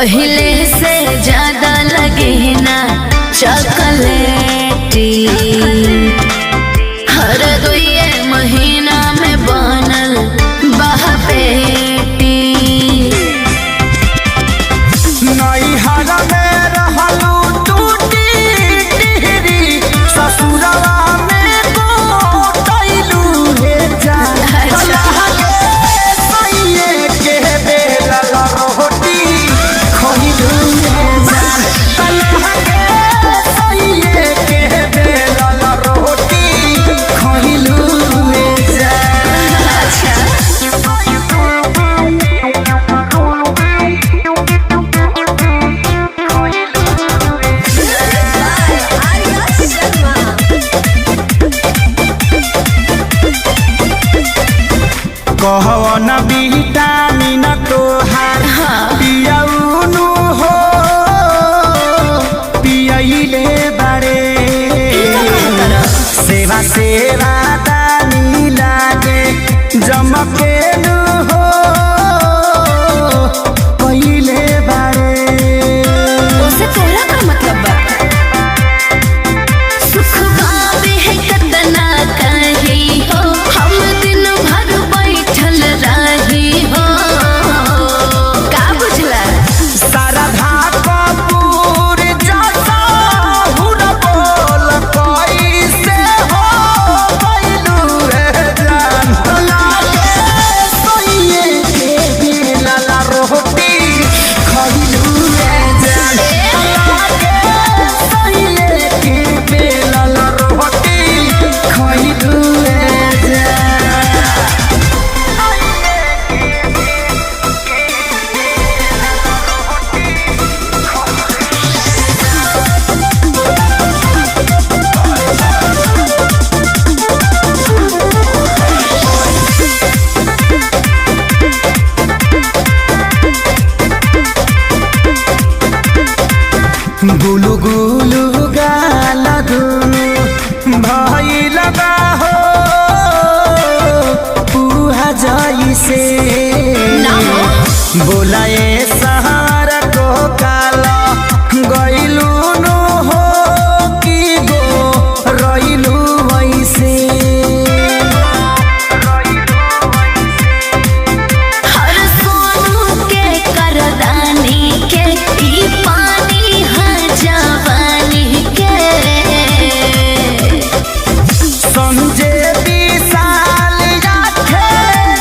पहले से ज्यादा लगे ना चॉकलेटी, हर 2 महीना में बनल बहपेटी। नैहरा में रहलू टूटी टिहरी, ससुरवा में गोटैलू हे जान। सैये के बेलल रोटी खइलू हे जान। सैये के बेलल रोटी खइलू हे जान। अच्छा कहवन विटामिन तोहार पियौनु हो, पियैले बारे सेवा सेवा दानी लागे जमकेनु हो पहिले बारे। उसे तोरा का मतलब बा सुख बाबे है कतना कही हो, हम दिन भर बैठल रही हो। का बुझला शारदा कपूर जैसा हुन बोल कैसे हो गइलू रे जान। लागे सैये के बेलल रोटी खइलू रे जान। लागे सैये के बेलल रोटी खइलू रे जान। गुलु गुलु गाल दुनु भइल बा हो पुहा जइसे ना हो। बोलाए सहार को काला गइलू नु हो कि गो रइलू वैसे। हर सोनू के करदानी के ई पानी है जवानी के। समझे विशाल आखे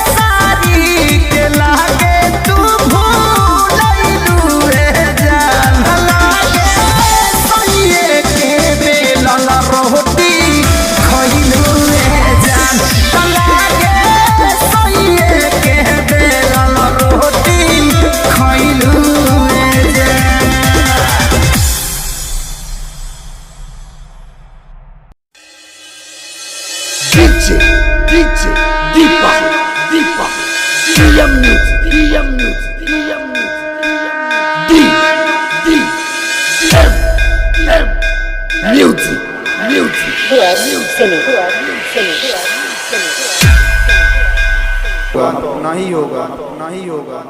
सारी के लागे तू भूलैलू रे जान। लागे सैये के बेलल रोटी खइलू रे जान। लागे सैये के बेलल रोटी खइलू रे जान। DJ Deepa DM News D M Music नहीं होगा